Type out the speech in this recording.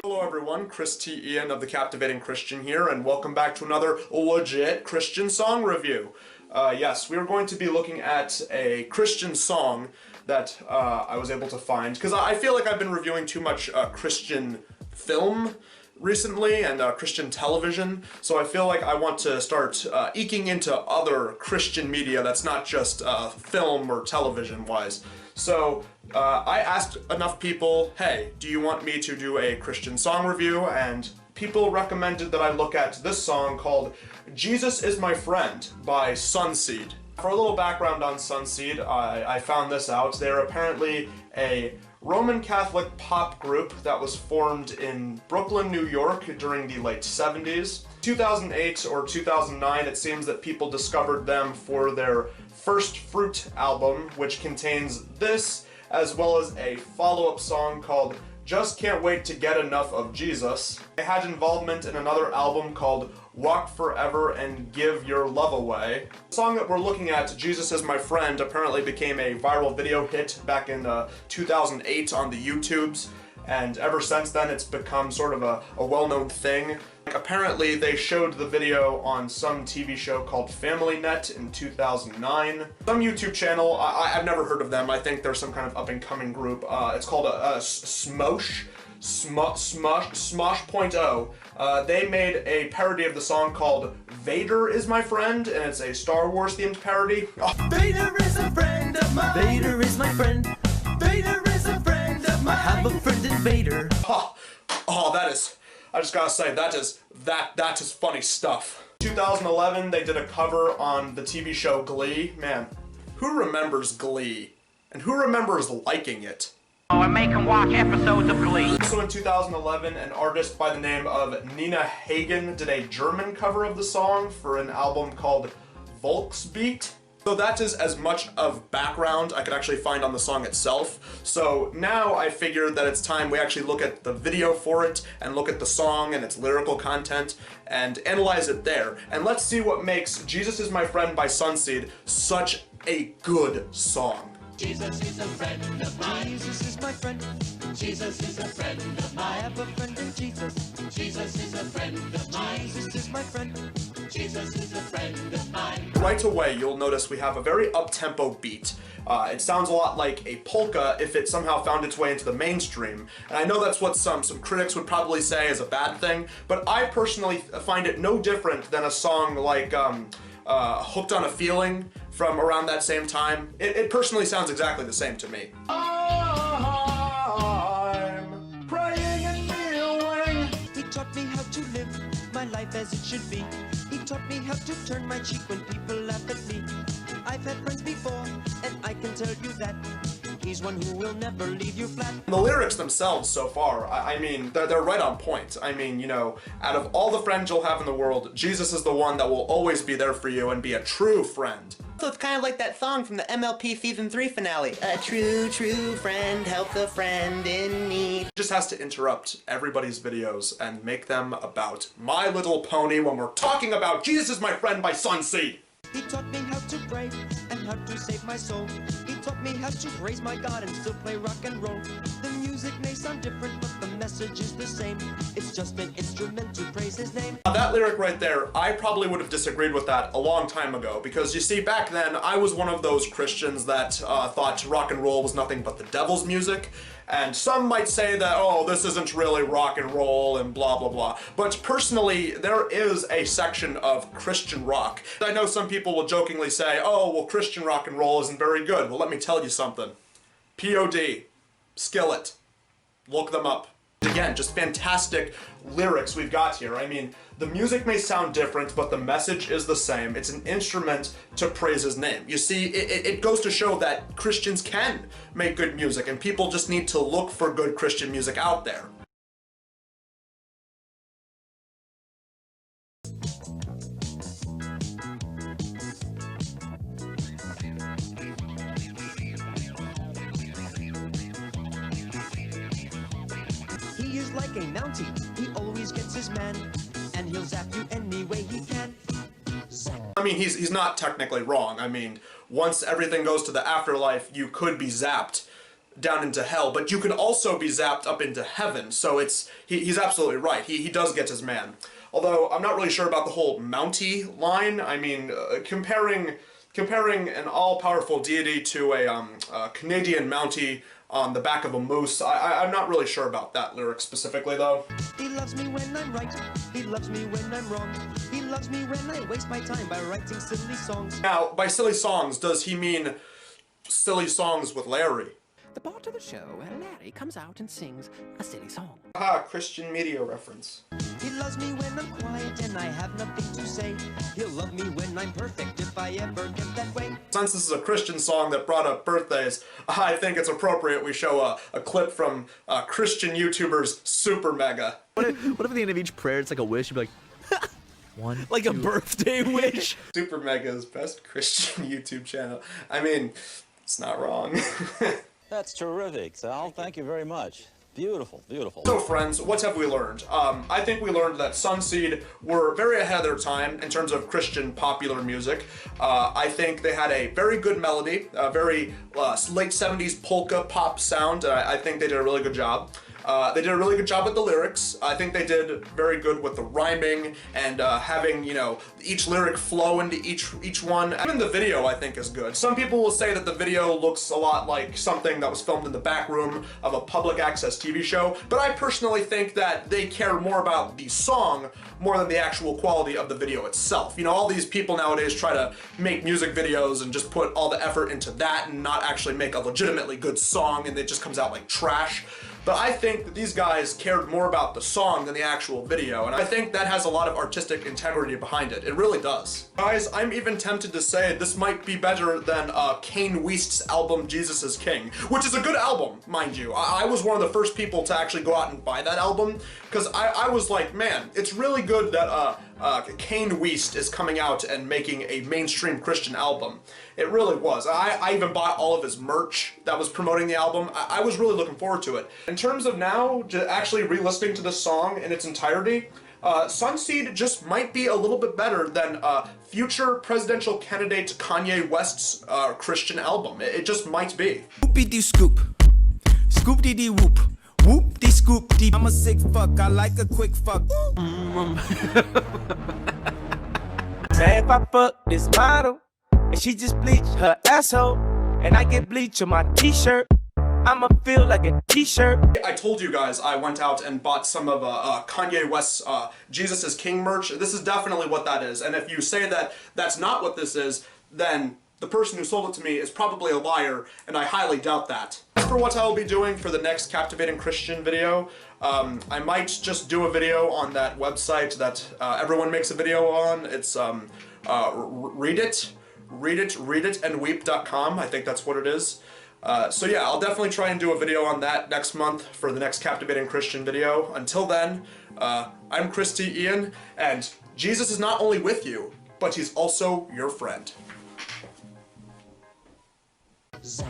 Hello everyone, Chris T. Ian of The Captivating Christian here, and welcome back to another legit Christian song review. Yes, we are going to be looking at a Christian song that I was able to find, because I feel like I've been reviewing too much Christian film recently and Christian television, so I feel like I want to start eking into other Christian media that's not just film or television wise. So I asked enough people, hey, do you want me to do a Christian song review? And people recommended that I look at this song called Jesus Is My Friend by Sonseed. For a little background on Sonseed, I found this out. They're apparently a Roman Catholic pop group that was formed in Brooklyn, New York during the late 70s. 2008 or 2009, it seems that people discovered them for their First Fruit album, which contains this, as well as a follow-up song called Just Can't Wait to Get Enough of Jesus. They had involvement in another album called Walk Forever and Give Your Love Away. The song that we're looking at, Jesus Is My Friend, apparently became a viral video hit back in 2008 on the YouTubes, and ever since then it's become sort of a well-known thing. Apparently they showed the video on some TV show called Family Net in 2009. Some YouTube channel, I've never heard of them, I think they're some kind of up-and-coming group. It's called Smosh.0. They made a parody of the song called Vader Is My Friend, and it's a Star Wars themed parody. Oh. Vader is a friend of mine. Vader is my friend. Vader is a friend of mine. I have a friend in Vader. Oh, that is, I just gotta say, that is funny stuff. 2011, they did a cover on the TV show Glee. Man, who remembers Glee? And who remembers liking it? Oh, and make them watch episodes of Glee. Also in 2011, an artist by the name of Nina Hagen did a German cover of the song for an album called Volksbeat. So that is as much of background I could actually find on the song itself. So now I figured that it's time we actually look at the video for it and look at the song and its lyrical content and analyze it there. And let's see what makes Jesus Is My Friend by Sonseed such a good song. Jesus is a friend of mine. Jesus is my friend. Jesus is a friend of mine. I have a friend in Jesus. Jesus is a friend of mine. Jesus is my friend. Jesus is a friend of mine. Right away, you'll notice we have a very up-tempo beat. It sounds a lot like a polka if it somehow found its way into the mainstream. And I know that's what some critics would probably say is a bad thing, but I personally find it no different than a song like Hooked on a Feeling from around that same time. It personally sounds exactly the same to me. I'm praying and kneeling. He taught me how to live my life as it should be. He taught me how to turn my cheek when people laugh at me. I've had friends before, and I can tell you that he's one who will never leave you flat. The lyrics themselves so far, I mean, they're right on point. I mean, you know, out of all the friends you'll have in the world, Jesus is the one that will always be there for you and be a true friend. So it's kind of like that song from the MLP Season 3 finale. A true, true friend helps a friend in need. Just has to interrupt everybody's videos and make them about My Little Pony when we're talking about Jesus Is My Friend by Sonseed. He taught me how to pray and how to save my soul. He taught me how to praise my God and still play rock and roll. The music may sound different, but the message is the same. It's just an instrument to praise his name. Now that lyric right there, I probably would have disagreed with that a long time ago, because you see, back then, I was one of those Christians that thought rock and roll was nothing but the devil's music. And some might say that, oh, this isn't really rock and roll and blah, blah, blah. But personally, there is a section of Christian rock. I know some people will jokingly say, oh, well, Christian rock and roll isn't very good. Well, let me tell you something. POD, Skillet, look them up. Again, just fantastic lyrics we've got here. I mean, the music may sound different, but the message is the same. It's an instrument to praise his name. You see, it goes to show that Christians can make good music, and people just need to look for good Christian music out there. He is like a Mountie. He always gets his man, and he'll zap you any way he can. I mean, he's not technically wrong. I mean, once everything goes to the afterlife, you could be zapped down into hell, but you can also be zapped up into heaven. So he's absolutely right. He does get his man. Although I'm not really sure about the whole Mountie line. I mean, comparing an all-powerful deity to a Canadian Mountie on the back of a moose, I'm not really sure about that lyric specifically, though. He loves me when I'm right, he loves me when I'm wrong. He loves me when I waste my time by writing silly songs. Now, by silly songs, does he mean silly songs with Larry? The part of the show where Larry comes out and sings a silly song. Ah, Christian media reference. He loves me when I'm quiet and I have nothing to say. He'll love me when I'm perfect if I ever get that way. Since this is a Christian song that brought up birthdays, I think it's appropriate we show a clip from Christian YouTuber's Super Mega. What if at the end of each prayer it's like a wish? You'd be like, one, like two. a birthday wish. Super Mega's best Christian YouTube channel. I mean, it's not wrong. That's terrific, Sal. Thank you very much. Beautiful, beautiful. So friends, what have we learned? I think we learned that Sonseed were very ahead of their time in terms of Christian popular music. I think they had a very good melody, a very late 70s polka pop sound, and I think they did a really good job. They did a really good job with the lyrics. I think they did very good with the rhyming and having, you know, each lyric flow into each one. Even the video, I think, is good. Some people will say that the video looks a lot like something that was filmed in the back room of a public access TV show, but I personally think that they care more about the song more than the actual quality of the video itself. You know, all these people nowadays try to make music videos and just put all the effort into that and not actually make a legitimately good song, and it just comes out like trash. But I think that these guys cared more about the song than the actual video, and I think that has a lot of artistic integrity behind it. It really does. Guys, I'm even tempted to say this might be better than Kane West's album Jesus is King, which is a good album, mind you. I was one of the first people to actually go out and buy that album, because I was like, man, it's really good that Kane West is coming out and making a mainstream Christian album. It really was. I even bought all of his merch that was promoting the album. I was really looking forward to it. In terms of now, actually re-listening to this song in its entirety, Sonseed just might be a little bit better than future presidential candidate Kanye West's Christian album. It just might be. Whoopie scoop, scoop dee dee whoop, whoop dee scoop dee. I'm a sick fuck, I like a quick fuck. Say if I fuck this model, and she just bleach her asshole, and I get bleach on my t-shirt, I'ma feel like a t-shirt. I told you guys I went out and bought some of Kanye West's Jesus is King merch. This is definitely what that is, and if you say that that's not what this is, then the person who sold it to me is probably a liar, and I highly doubt that. As for what I'll be doing for the next Captivating Christian video, I might just do a video on that website that everyone makes a video on. It's readitandweep.com. I think that's what it is. So yeah, I'll definitely try and do a video on that next month for the next Captivating Christian video. Until then, I'm Christy Ian, and Jesus is not only with you, but he's also your friend.